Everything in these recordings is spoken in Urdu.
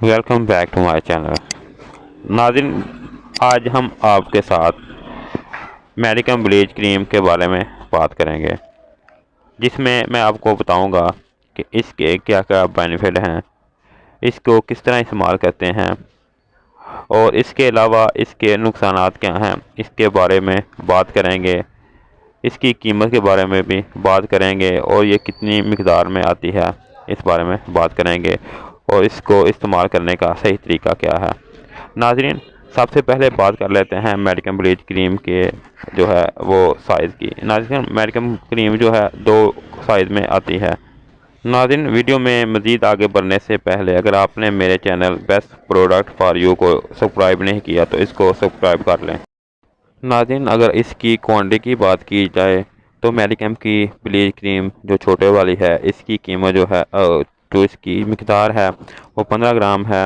Welcome back to my channel ناظرین، آج ہم آپ کے ساتھ میڈیکم بلیچ کریم کے بارے میں بات کریں گے، جس میں آپ کو بتاؤں گا کہ اس کے کیا کیا بینیفٹ ہیں، اس کو کس طرح استعمال کرتے ہیں، اور اس کے علاوہ اس کے نقصانات کیا ہیں، اس کے بارے میں بات کریں گے۔ اس کی قیمت کے بارے میں بھی بات کریں گے، اور یہ کتنی مقدار میں آتی ہے اس بارے میں بات کریں گے، اور اس کو استعمال کرنے کا صحیح طریقہ کیا ہے۔ ناظرین، سب سے پہلے بات کر لیتے ہیں میڈیکم بلیچ کریم کے جو ہے وہ سائز کی۔ ناظرین، میڈیکم کریم جو ہے 2 سائز میں آتی ہے۔ ناظرین، ویڈیو میں مزید آگے بڑھنے سے پہلے اگر آپ نے میرے channel best product for you کو سبسکرائب نہیں کیا تو اس کو سبسکرائب کر لیں۔ ناظرین، اگر اس کی کوانٹٹی کی بات کی جائے تو میڈیکم کی بلیچ کریم جو چھوٹے والی ہے، اس کی قیمت جو ہے جو اس کی مقدار ہے وہ 15 گرام ہے،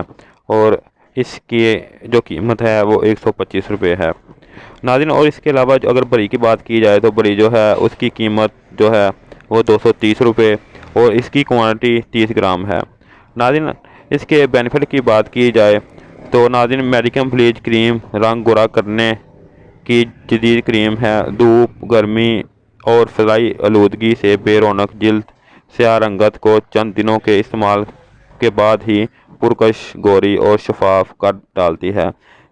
اور اس کی جو قیمت ہے وہ 125 روپے ہے۔ ناظرین، اور اس کے علاوہ جو اگر بڑی کی بات کی جائے تو بڑی جو ہے اس کی قیمت جو ہے وہ 230 روپے، اور اس کی کوانٹٹی 30 گرام ہے۔ ناظرین، اس کے بینیفٹ کی بات کی جائے تو ناظرین، میڈیکم بلیچ کریم رنگ گورا کرنے کی جدید کریم ہے۔ دھوپ، گرمی اور فضائی آلودگی سے بے رونق جلد سیاہ رنگت کو چند دنوں کے استعمال کے بعد ہی پرکش، گوری اور شفاف کر ڈالتی ہے۔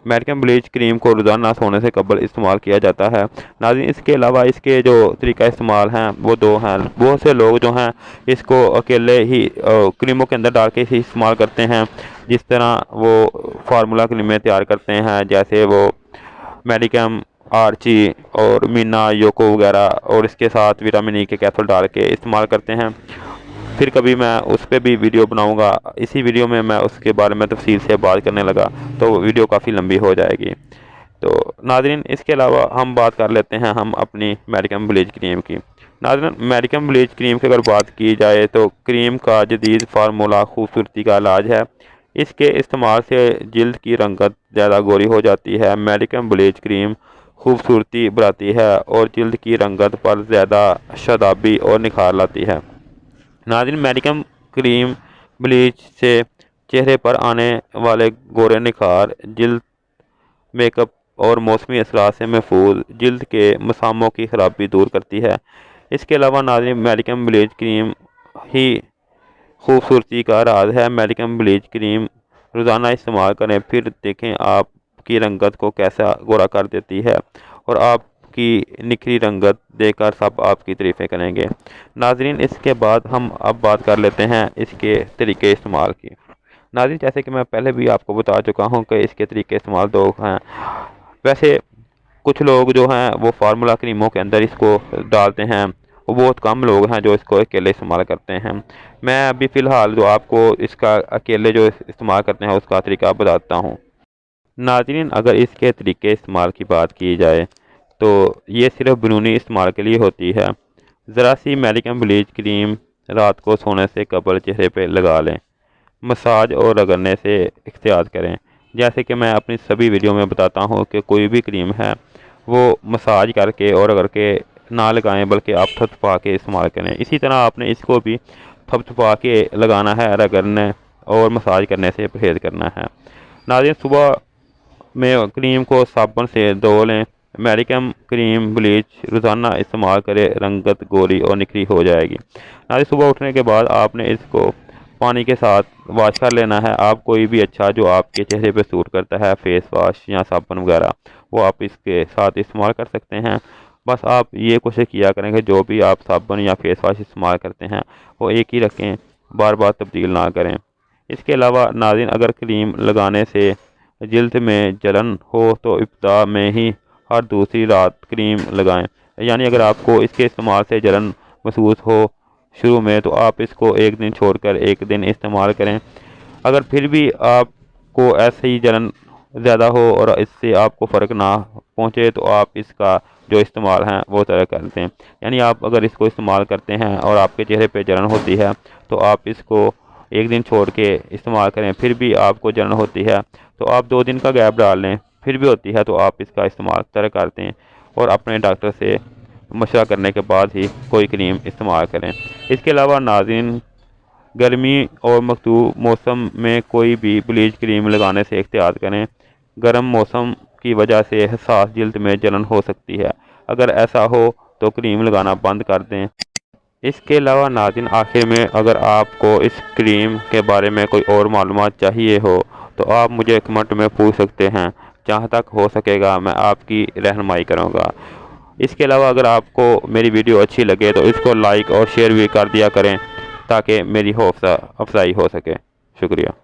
میڈیکم بلیچ کریم کو روزانہ سونے سے قبل استعمال کیا جاتا ہے۔ ناظرین، اس کے علاوہ اس کے جو طریقہ استعمال ہیں وہ 2 ہیں۔ بہت سے لوگ جو ہیں اس کو اکیلے ہی کریموں کے اندر ڈال کے ہی استعمال کرتے ہیں، جس طرح وہ فارمولا کریمیں تیار کرتے ہیں، جیسے وہ میڈیکم آرچی اور مینا یوکو وغیرہ، اور اس کے ساتھ وٹامن ای کے کیپسول ڈال کے استعمال کرتے ہیں۔ پھر کبھی میں اس پہ بھی ویڈیو بناؤں گا، اسی ویڈیو میں اس کے بارے میں تفصیل سے بات کرنے لگا تو ویڈیو کافی لمبی ہو جائے گی۔ تو ناظرین، اس کے علاوہ ہم بات کر لیتے ہیں ہم اپنی میڈیکم بلیچ کریم کی۔ ناظرین، میڈیکم بلیچ کریم کی اگر بات کی جائے تو کریم کا جدید فارمولہ خوبصورتی کا علاج ہے۔ اس کے استعمال سے جلد کی رنگت زیادہ گوری ہو جاتی ہے۔ میڈیکم بلیچ کریم خوبصورتی بڑھاتی ہے اور جلد کی رنگت پر زیادہ شادابی اور نکھار لاتی ہے۔ ناظرین، میڈیکم کریم بلیچ سے چہرے پر آنے والے گورے، نکھار، جلد میک اپ اور موسمی اثرات سے محفوظ جلد کے مساموں کی خرابی دور کرتی ہے۔ اس کے علاوہ ناظرین، میڈیکم بلیچ کریم ہی خوبصورتی کا راز ہے۔ میڈیکم بلیچ کریم روزانہ استعمال کریں، پھر دیکھیں آپ کی رنگت کو کیسا گورا کر دیتی ہے، اور آپ کی نکھری رنگت دیکھ کر سب آپ کی تعریفیں کریں گے۔ ناظرین، اس کے بعد ہم اب بات کر لیتے ہیں اس کے طریقے استعمال کی۔ ناظرین، جیسے کہ میں پہلے بھی آپ کو بتا چکا ہوں کہ اس کے طریقے استعمال 2 ہیں۔ ویسے کچھ لوگ جو ہیں وہ فارمولا کریموں کے اندر اس کو ڈالتے ہیں، وہ بہت کم لوگ ہیں جو اس کو اکیلے استعمال کرتے ہیں۔ میں ابھی فی الحال جو آپ کو اس کا اکیلے جو استعمال کرتے ہیں اس کا طریقہ بتاتا ہوں۔ ناظرین، اگر اس کے طریقے استعمال کی بات کی جائے تو یہ صرف بیرونی استعمال کے لیے ہوتی ہے۔ ذرا سی میڈیکم بلیچ کریم رات کو سونے سے قبل چہرے پہ لگا لیں۔ مساج اور رگڑنے سے احتیاط کریں۔ جیسے کہ میں اپنی سبھی ویڈیو میں بتاتا ہوں کہ کوئی بھی کریم ہے وہ مساج کر کے اور رگڑ کے نہ لگائیں، بلکہ آپ تھپتھپا کے استعمال کریں۔ اسی طرح آپ نے اس کو بھی تھپتھپا کے لگانا ہے، رگڑنے اور مساج کرنے سے پرہیز کرنا ہے۔ ناظرین، صبح میں کریم کو صابن سے دھو لیں۔ میڈیکم کریم بلیچ روزانہ استعمال کرے، رنگت گوری اور نکھری ہو جائے گی۔ ناظرین، صبح اٹھنے کے بعد آپ نے اس کو پانی کے ساتھ واش کر لینا ہے۔ آپ کوئی بھی اچھا جو آپ کے چہرے پہ سوٹ کرتا ہے، فیس واش یا صابن وغیرہ، وہ آپ اس کے ساتھ استعمال کر سکتے ہیں۔ بس آپ یہ کوشش کیا کریں کہ جو بھی آپ صابن یا فیس واش استعمال کرتے ہیں وہ ایک ہی رکھیں، بار بار تبدیل نہ کریں۔ اس کے علاوہ ناظرین، اگر کریم لگانے سے جلد میں جلن ہو تو ابتدا میں ہی ہر دوسری رات کریم لگائیں، یعنی اگر آپ کو اس کے استعمال سے جلن محسوس ہو شروع میں تو آپ اس کو 1 دن چھوڑ کر 1 دن استعمال کریں۔ اگر پھر بھی آپ کو ایسے ہی جلن زیادہ ہو اور اس سے آپ کو فرق نہ پہنچے تو آپ اس کا جو استعمال ہیں وہ طرح کر دیں، یعنی آپ اگر اس کو استعمال کرتے ہیں اور آپ کے چہرے پہ جلن ہوتی ہے تو آپ اس کو 1 دن چھوڑ کے استعمال کریں۔ پھر بھی آپ کو جلن ہوتی ہے تو آپ 2 دن کا گیپ ڈال لیں، پھر بھی ہوتی ہے تو آپ اس کا استعمال طرح کرتے ہیں، اور اپنے ڈاکٹر سے مشورہ کرنے کے بعد ہی کوئی کریم استعمال کریں۔ اس کے علاوہ ناظرین، گرمی اور مختلف موسم میں کوئی بھی بلیچ کریم لگانے سے احتیاط کریں۔ گرم موسم کی وجہ سے حساس جلد میں جلن ہو سکتی ہے، اگر ایسا ہو تو کریم لگانا بند کر دیں۔ اس کے علاوہ ناظرین، آخر میں اگر آپ کو اس کریم کے بارے میں کوئی اور معلومات چاہیے ہو تو آپ مجھے کمنٹ میں پوچھ سکتے ہیں، جہاں تک ہو سکے گا میں آپ کی رہنمائی کروں گا۔ اس کے علاوہ اگر آپ کو میری ویڈیو اچھی لگے تو اس کو لائک اور شیئر بھی کر دیا کریں تاکہ میری حوصلہ افزائی ہو سکے۔ شکریہ۔